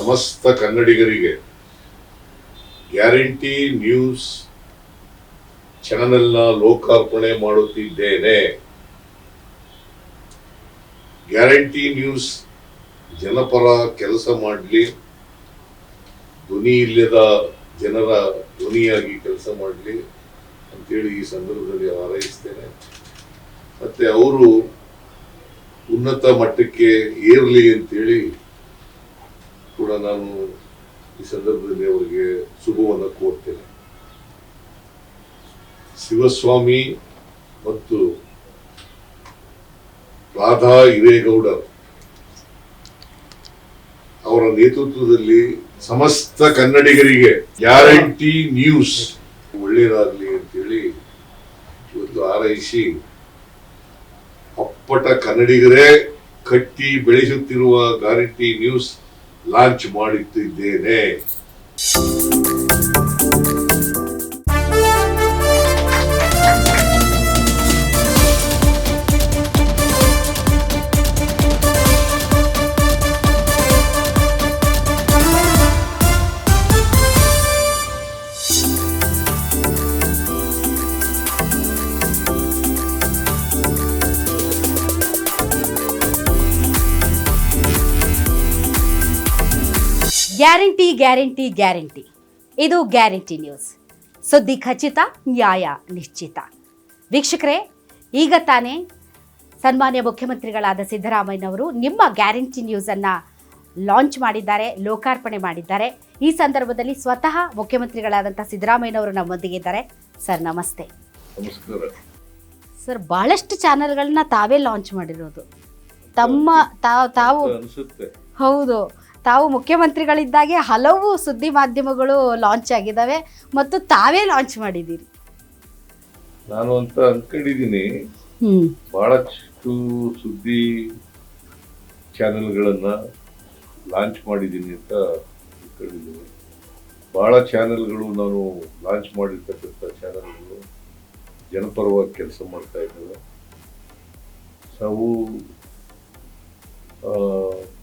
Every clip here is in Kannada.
ಸಮಸ್ತ ಕನ್ನಡಿಗರಿಗೆ ಗ್ಯಾರಂಟಿ ನ್ಯೂಸ್ ಚಾನೆಲ್ ಲೋಕಾರ್ಪಣೆ ಮಾಡುತ್ತಿದ್ದೇನೆ. ಗ್ಯಾರಂಟಿ ನ್ಯೂಸ್ ಜನಪರ ಕೆಲಸ ಮಾಡಲಿ, ಧ್ವನಿ ಇಲ್ಲದ ಜನರ ಧ್ವನಿಯಾಗಿ ಕೆಲಸ ಮಾಡಲಿ ಅಂತೇಳಿ ಈ ಸಂದರ್ಭದಲ್ಲಿ ಹಾರೈಸ್ತೇನೆ. ಮತ್ತೆ ಅವರು ಉನ್ನತ ಮಟ್ಟಕ್ಕೆ ಏರಲಿ ಅಂತೇಳಿ ಕೂಡ ನಾನು ಈ ಸಂದರ್ಭದಲ್ಲಿ ಅವರಿಗೆ ಶುಭವನ್ನು ಕೋರ್ತೇನೆ. ಶಿವಸ್ವಾಮಿ ಮತ್ತು ರಾಧಾ ಹಿರೇಗೌಡರ್ ಅವರ ನೇತೃತ್ವದಲ್ಲಿ ಸಮಸ್ತ ಕನ್ನಡಿಗರಿಗೆ ಗ್ಯಾರಂಟಿ ನ್ಯೂಸ್ ಒಳ್ಳೆಯದಾಗಲಿ ಅಂತೇಳಿ ಇವತ್ತು ಹಾರೈಸಿ, ಅಪ್ಪಟ ಕನ್ನಡಿಗರೇ ಕಟ್ಟಿ ಬೆಳೆಸುತ್ತಿರುವ ಗ್ಯಾರಂಟಿ ನ್ಯೂಸ್ ಲಾಂಚ್ ಮಾಡುತ್ತಿದ್ದೇನೆ. ಗ್ಯಾರಂಟಿ ಗ್ಯಾರಂಟಿ ಗ್ಯಾರಂಟಿ, ಇದು ಗ್ಯಾರಂಟಿ ನ್ಯೂಸ್. ಸುದ್ದಿ ಖಚಿತ, ನ್ಯಾಯ ನಿಶ್ಚಿತ. ವೀಕ್ಷಕರೇ, ಈಗ ತಾನೇ ಸನ್ಮಾನ್ಯ ಮುಖ್ಯಮಂತ್ರಿಗಳಾದ ಸಿದ್ದರಾಮಯ್ಯನವರು ನಿಮ್ಮ ಗ್ಯಾರಂಟಿ ನ್ಯೂಸನ್ನು ಲಾಂಚ್ ಮಾಡಿದ್ದಾರೆ, ಲೋಕಾರ್ಪಣೆ ಮಾಡಿದ್ದಾರೆ. ಈ ಸಂದರ್ಭದಲ್ಲಿ ಸ್ವತಃ ಮುಖ್ಯಮಂತ್ರಿಗಳಾದಂಥ ಸಿದ್ದರಾಮಯ್ಯನವರು ನಮ್ಮೊಂದಿಗೆ ಇದ್ದಾರೆ. ಸರ್ ನಮಸ್ತೆ. ನಮಸ್ಕಾರ ಸರ್, ಭಾಳಷ್ಟು ಚಾನೆಲ್ಗಳನ್ನ ತಾವೇ ಲಾಂಚ್ ಮಾಡಿರೋದು. ತಾವು ಅನಿಸುತ್ತೆ. ಹೌದು, ತಾವು ಮುಖ್ಯಮಂತ್ರಿಗಳಿದ್ದಾಗೆ ಹಲವು ಸುದ್ದಿ ಮಾಧ್ಯಮಗಳು ಲಾಂಚ್ ಆಗಿದ್ದಾವೆ ಮತ್ತು ತಾವೇ ಲಾಂಚ್ ಮಾಡಿದ್ದೀರಿ. ನಾನು ಅಂತ ಅನ್ಕೊಂಡಿದ್ದೀನಿ, ಬಹಳಷ್ಟು ಸುದ್ದಿ ಚಾನೆಲ್ಗಳನ್ನ ಲಾಂಚ್ ಮಾಡಿದ್ದೀನಿ ಅಂತ ಅನ್ಕೊಂಡಿದ್ದೀನಿ. ಬಹಳ ಚಾನೆಲ್ಗಳು ನಾನು ಲಾಂಚ್ ಮಾಡಿರ್ತಕ್ಕಂಥ ಚಾನೆಲ್ಗಳು ಜನಪರವಾಗಿ ಕೆಲಸ ಮಾಡ್ತಾ ಇದ್ದಾವೆ. ಅವು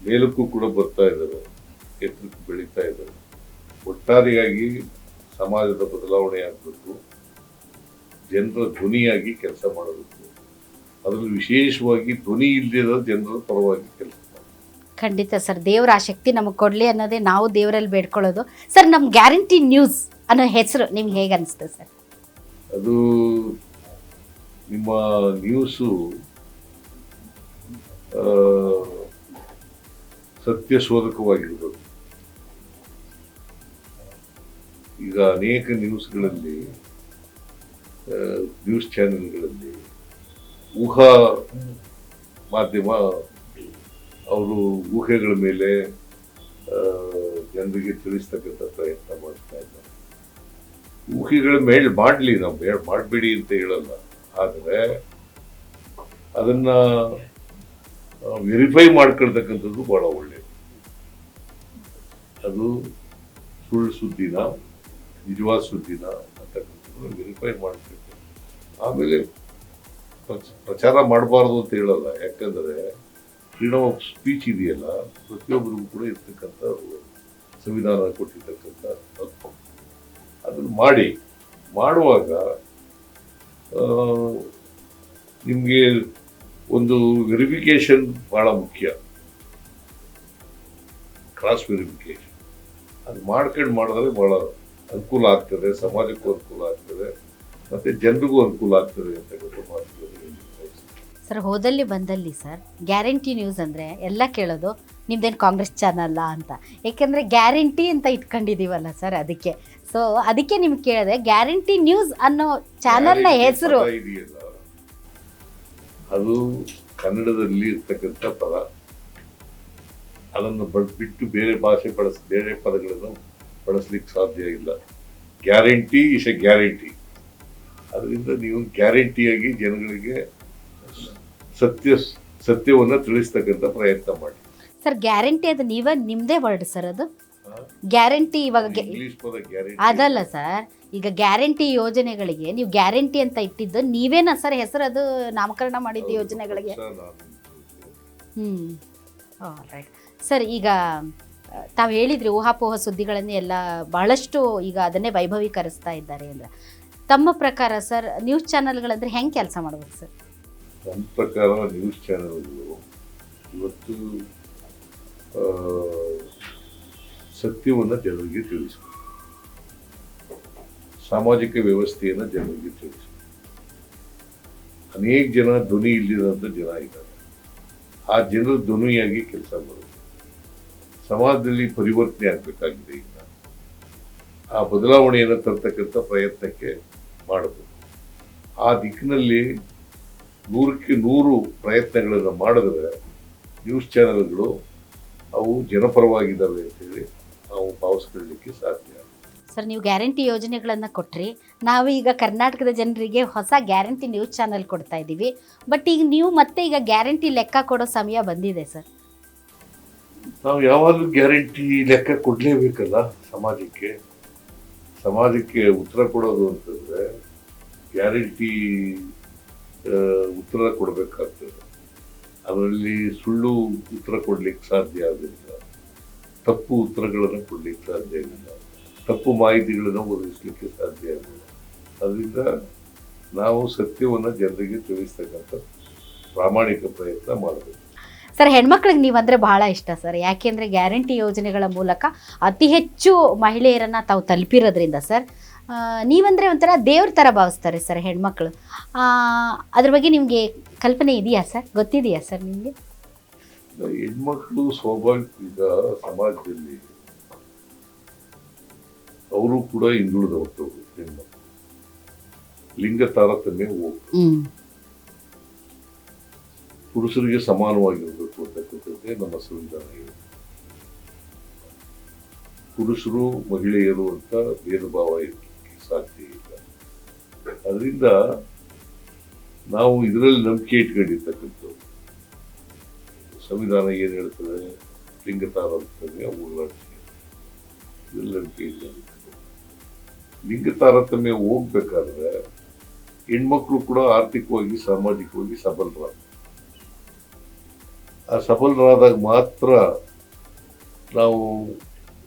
ಮೇಲಕ್ಕೂ ಕೂಡ ಬರ್ತಾ ಇದ್ದಾರೆ, ಎತ್ತರಕ್ಕೆ ಬೆಳೀತಾ ಇದ್ದಾರೆ. ಒಟ್ಟಾರೆಯಾಗಿ ಸಮಾಜದ ಬದಲಾವಣೆ ಆಗಬೇಕು, ಜನರ ಧ್ವನಿಯಾಗಿ ಕೆಲಸ ಮಾಡಬೇಕು. ಅದರಲ್ಲಿ ವಿಶೇಷವಾಗಿ ಧ್ವನಿ ಇಲ್ಲದ ಜನರ ಪರವಾಗಿ ಕೆಲಸ ಮಾಡಬೇಕು. ಖಂಡಿತ ಸರ್, ದೇವರ ಆ ಶಕ್ತಿ ನಮಗೆ ಕೊಡಲಿ ಅನ್ನೋದೇ ನಾವು ದೇವರಲ್ಲಿ ಬೇಡ್ಕೊಳ್ಳೋದು. ಸರ್, ನಮ್ಮ ಗ್ಯಾರಂಟಿ ನ್ಯೂಸ್ ಅನ್ನೋ ಹೆಸರು ನಿಮ್ಗೆ ಹೇಗೆ ಅನಿಸ್ತದೆ ಸರ್? ಅದು ನಿಮ್ಮ ನ್ಯೂಸು ಸತ್ಯಶೋಧಕವಾಗಿರ್ಬೇಕು. ಈಗ ಅನೇಕ ನ್ಯೂಸ್ಗಳಲ್ಲಿ, ನ್ಯೂಸ್ ಚಾನೆಲ್ಗಳಲ್ಲಿ ಊಹಾ ಮಾಧ್ಯಮ ಅವರು ಊಹೆಗಳ ಮೇಲೆ ಜನರಿಗೆ ತಿಳಿಸ್ತಕ್ಕಂಥ ಪ್ರಯತ್ನ ಮಾಡ್ತಾ ಇದ್ದಾರೆ. ಊಹೆಗಳ ಮೇಲೆ ಮಾಡಲಿ, ನಾವು ಮಾಡಬೇಡಿ ಅಂತ ಹೇಳಲ್ಲ, ಆದರೆ ಅದನ್ನ ವೆರಿಫೈ ಮಾಡ್ಕೊಳ್ತಕ್ಕಂಥದ್ದು ಬಹಳ ಒಳ್ಳೆಯದು. ಅದು ಸುಳ್ಳು ಸುದ್ದಿನ ನಿಜವಾದ ಸುದ್ದಿನ ಅಂತಕ್ಕಂಥದ್ದು ವೆರಿಫೈ ಮಾಡ್ಬೇಕು. ಆಮೇಲೆ ಪ್ರಚಾರ ಮಾಡಬಾರ್ದು ಅಂತ ಹೇಳಲ್ಲ, ಯಾಕಂದರೆ ಫ್ರೀಡಮ್ ಆಫ್ ಸ್ಪೀಚ್ ಇದೆಯಲ್ಲ, ಪ್ರತಿಯೊಬ್ಬರಿಗೂ ಕೂಡ ಇರ್ತಕ್ಕಂಥ ಸಂವಿಧಾನ ಕೊಟ್ಟಿರ್ತಕ್ಕಂಥ ಹಕ್ಕು. ಅದನ್ನು ಮಾಡುವಾಗ ನಿಮಗೆ ಒಂದು ವೆರಿಫಿಕೇಶನ್ ಬಹಳ ಮುಖ್ಯ, ಕ್ರಾಸ್ ವೆರಿಫಿಕೇಶನ್. ಅದು ಮಾಡಿದ್ರೆ ಬಹಳ ಅನುಕೂಲ ಆಗ್ತದೆ, ಸಮಾಜಕ್ಕೂ ಅನುಕೂಲ ಆಗ್ತದೆ, ಮತ್ತೆ ಜನರಿಗೂ ಅನುಕೂಲ ಆಗ್ತದೆ ಅಂತ ಮಾತು. ಸರ್, ಹೋದಲ್ಲಿ ಬಂದಲ್ಲಿ ಸರ್, ಗ್ಯಾರಂಟಿ ನ್ಯೂಸ್ ಅಂದರೆ ಎಲ್ಲ ಕೇಳೋದು ನಿಮ್ದೇನು ಕಾಂಗ್ರೆಸ್ ಚಾನಲ್ಲ ಅಂತ. ಏಕೆಂದರೆ ಗ್ಯಾರಂಟಿ ಅಂತ ಇಟ್ಕೊಂಡಿದ್ದೀವಲ್ಲ ಸರ್, ಅದಕ್ಕೆ ನಿಮ್ಗೆ ಕೇಳಿದೆ, ಗ್ಯಾರಂಟಿ ನ್ಯೂಸ್ ಅನ್ನೋ ಚಾನಲ್ನ ಹೆಸರು ಇದೆಯಲ್ಲ, ಅದು ಕನ್ನಡದಲ್ಲಿ ಇರ್ತಕ್ಕಂಥ ಪದ. ಅದನ್ನು ಬಿಟ್ಟು ಬೇರೆ ಬೇರೆ ಪದಗಳನ್ನು ಬಳಸಲಿಕ್ಕೆ ಸಾಧ್ಯ ಇಲ್ಲ. Guarantee is A guarantee. ಅದರಿಂದ ನೀವು ಗ್ಯಾರಂಟಿಯಾಗಿ ಜನಗಳಿಗೆ ಸತ್ಯವನ್ನು ತಿಳಿಸ್ತಕ್ಕಂಥ ಪ್ರಯತ್ನ ಮಾಡಿ ಸರ್. ಗ್ಯಾರಂಟಿ ಅದು ನಿಮ್ಮದೇ ವರ್ಡ್ ಸರ್, ಅದು ಗ್ಯಾರಂಟಿ. ಇವಾಗ ಇಂಗ್ಲಿಷ್ ಪದ ಗ್ಯಾರಂಟಿ ಅದಲ್ಲ ಸರ್, ಈಗ ಗ್ಯಾರಂಟಿ ಯೋಜನೆಗಳಿಗೆ ನೀವು ಗ್ಯಾರಂಟಿ ಅಂತ ಇಟ್ಟಿದ್ದು ನೀವೇನಾ ಸರ್ ಹೆಸರು? ಅದು ನಾಮಕರಣ ಮಾಡಿದ್ದು ಯೋಜನೆಗಳಿಗೆ? Right sir. ಈಗ ತಾವು ಹೇಳಿದ್ರಿ ಊಹಾಪೋಹ ಸುದ್ದಿಗಳನ್ನೇ ಎಲ್ಲ ಬಹಳಷ್ಟು ಈಗ ಅದನ್ನೇ ವೈಭವೀಕರಿಸ್ತಾ ಇದ್ದಾರೆ ಅಂದರೆ ತಮ್ಮ ಪ್ರಕಾರ ಸರ್ ನ್ಯೂಸ್ ಚಾನಲ್ಗಳಂದ್ರೆ ಹೆಂಗೆ ಕೆಲಸ ಮಾಡ್ಬೇಕು ಸರ್? ನನ್ನ ಪ್ರಕಾರ ನ್ಯೂಸ್ ಚಾನೆಲ್ಗಳು ಇವತ್ತು ಸತ್ಯವನ್ನು ಜನರಿಗೆ ತಿಳಿಸಬೇಕು, ಸಾಮಾಜಿಕ ವ್ಯವಸ್ಥೆಯನ್ನು ಜನರಿಗೆ ತಿಳಿಸಬೇಕು. ಅನೇಕ ಜನ ಧ್ವನಿ ಇಲ್ಲದಂಥ ಜನ ಇದ್ದಾರೆ, ಆ ಜನರ ಧ್ವನಿಯಾಗಿ ಕೆಲಸ ಮಾಡಬೇಕು. ಸಮಾಜದಲ್ಲಿ ಪರಿವರ್ತನೆ ಆಗಬೇಕಾಗಿದೆ. ಈಗ ಆ ಬದಲಾವಣೆಯನ್ನು ತರ್ತಕ್ಕಂಥ ಪ್ರಯತ್ನಕ್ಕೆ ಮಾಡಬೇಕು. ಆ ದಿಕ್ಕಿನಲ್ಲಿ 100ಕ್ಕೆ 100 ಪ್ರಯತ್ನಗಳನ್ನು ಮಾಡಿದ್ರೆ ನ್ಯೂಸ್ ಚಾನೆಲ್ಗಳು ಅವು ಜನಪರವಾಗಿದ್ದಾವೆ ಅಂತೇಳಿ ನಾವು ಭಾವಿಸ್ಕೊಳ್ಳಲಿಕ್ಕೆ ಸಾಧ್ಯ. ಸರ್ ನೀವು ಗ್ಯಾರಂಟಿ ಯೋಜನೆಗಳನ್ನು ಕೊಟ್ರಿ, ನಾವು ಈಗ ಕರ್ನಾಟಕದ ಜನರಿಗೆ ಹೊಸ ಗ್ಯಾರಂಟಿ ನ್ಯೂಸ್ ಚಾನಲ್ ಕೊಡ್ತಾ ಇದ್ದೀವಿ. ಬಟ್ ಈಗ ನೀವು ಮತ್ತೆ ಈಗ ಗ್ಯಾರಂಟಿ ಲೆಕ್ಕ ಕೊಡೋ ಸಮಯ ಬಂದಿದೆ ಸರ್. ನಾವು ಯಾವಾಗಲೂ ಗ್ಯಾರಂಟಿ ಲೆಕ್ಕ ಕೊಡಲೇಬೇಕಲ್ಲ. ಸಮಾಜಕ್ಕೆ ಉತ್ತರ ಕೊಡೋದು ಅಂತಂದರೆ ಗ್ಯಾರಂಟಿ ಉತ್ತರ ಕೊಡಬೇಕಾಗ್ತದೆ. ಅದರಲ್ಲಿ ಸುಳ್ಳು ಉತ್ತರ ಕೊಡ್ಲಿಕ್ಕೆ ಸಾಧ್ಯ ಆಗೋದಿಲ್ಲ, ತಪ್ಪು ಉತ್ತರಗಳನ್ನು ಕೊಡ್ಲಿಕ್ಕೆ ಸಾಧ್ಯ ಆಗಿಲ್ಲ, ತಪ್ಪು ಮಾಹಿತಿಗಳನ್ನು ಒದಗಿಸ್ಲಿಕ್ಕೆ ಸಾಧ್ಯ ಆಗಿಲ್ಲ. ಅದರಿಂದ ನಾವು ಸತ್ಯವನ್ನು ಜನರಿಗೆ ತಿಳಿಸ್ತಕ್ಕಂಥ ಪ್ರಾಮಾಣಿಕ ಪ್ರಯತ್ನ ಮಾಡಬೇಕು. ಸರ್ ಹೆಣ್ಮಕ್ಳಿಗೆ ನೀವಂದರೆ ಬಹಳ ಇಷ್ಟ ಸರ್, ಯಾಕೆಂದರೆ ಗ್ಯಾರಂಟಿ ಯೋಜನೆಗಳ ಮೂಲಕ ಅತಿ ಹೆಚ್ಚು ಮಹಿಳೆಯರನ್ನು ತಾವು ತಲುಪಿರೋದ್ರಿಂದ ಸರ್ ನೀವಂದರೆ ಒಂಥರ ದೇವ್ರ ಥರ ಭಾವಿಸ್ತಾರೆ ಸರ್ ಹೆಣ್ಮಕ್ಳು. ಅದ್ರ ಬಗ್ಗೆ ನಿಮಗೆ ಕಲ್ಪನೆ ಇದೆಯಾ ಸರ್, ಗೊತ್ತಿದೆಯಾ ಸರ್ ನಿಮಗೆ? ಹೆಣ್ಮಕ್ಳು ಸ್ವಾಭಾವಿಕ ಸಮಾಜದಲ್ಲಿ ಅವರು ಕೂಡ ಹಿಂದುಳಿದವರು. ಹೆಣ್ಮಕ್ಳು ಲಿಂಗ ತಾರತಮ್ಯ ಪುರುಷರಿಗೆ ಸಮಾನವಾಗಿರಬೇಕು ಅಂತಕ್ಕಂಥದ್ದೇ ನಮ್ಮ ಸಂವಿಧಾನ ಇದೆ. ಪುರುಷರು ಮಹಿಳೆಯರು ಅಂತ ಭೇದ ಭಾವ ಇರಲಿಕ್ಕೆ ಸಾಧ್ಯ ಇಲ್ಲ. ಅದರಿಂದ ನಾವು ಇದರಲ್ಲಿ ನಂಬಿಕೆ ಇಟ್ಕೊಂಡಿರ್ತಕ್ಕಂಥದ್ದು. ಸಂವಿಧಾನ ಏನು ಹೇಳ್ತದೆ, ಲಿಂಗ ತಾರತಮ್ಯ ಹೋಗಲಾಡ್ತೀವಿ, ಇದರಲ್ಲಿ ನಂಬಿಕೆ ಇಟ್ಕೊಂಡಿರ್ತಕ್ಕಂಥದ್ದು. ಲಿಂಗ ತಾರತಮ್ಯ ಹೋಗ್ಬೇಕಾದ್ರೆ ಹೆಣ್ಮಕ್ಳು ಕೂಡ ಆರ್ಥಿಕವಾಗಿ ಸಾಮಾಜಿಕವಾಗಿ ಸಬಲರಾಗ, ಆ ಸಬಲರಾದಾಗ ಮಾತ್ರ ನಾವು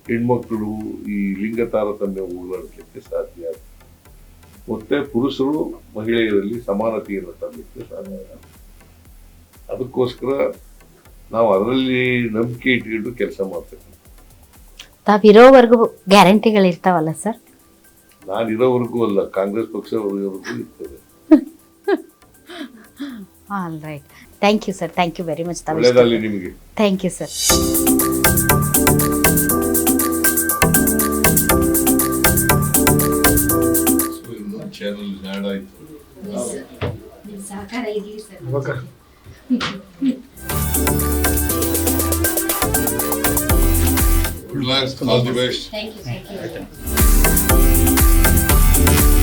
ಹೆಣ್ಮಕ್ಳು ಈ ಲಿಂಗ ತಾರತಮ್ಯ ಹೋಗಲಾಡಲಿಕ್ಕೆ ಸಾಧ್ಯ. ಮತ್ತೆ ಪುರುಷರು ಮಹಿಳೆಯರಲ್ಲಿ ಸಮಾನತೆಯನ್ನು ತರಲಿಕ್ಕೆ ಸಾಧ್ಯ. ಅದಕ್ಕೋಸ್ಕರ ನಾವು ಅದರಲ್ಲಿ ನಂಬಿಕೆ ಇಟ್ಕೊಂಡು ಕೆಲಸ ಮಾಡ್ತೇವೆ. ತಾವಿರೋವರೆಗೂ ಗ್ಯಾರಂಟಿಗಳಿರ್ತಾವಲ್ಲ ಸರ್? ನಾನಿರೋವರೆಗೂ ಅಲ್ಲ, ಕಾಂಗ್ರೆಸ್ ಪಕ್ಷವರೆಗೂ ಇರ್ತದೆ. All right, thank you sir, thank you very much. ಒಳ್ಳೆಯದಾಗಲಿ ನಿಮಗೆ. Thank you sir. Channel add ಆಯಿತು. ಸಹಕಾರ ಇರಲಿ sir. Good luck, all the best. Thank you.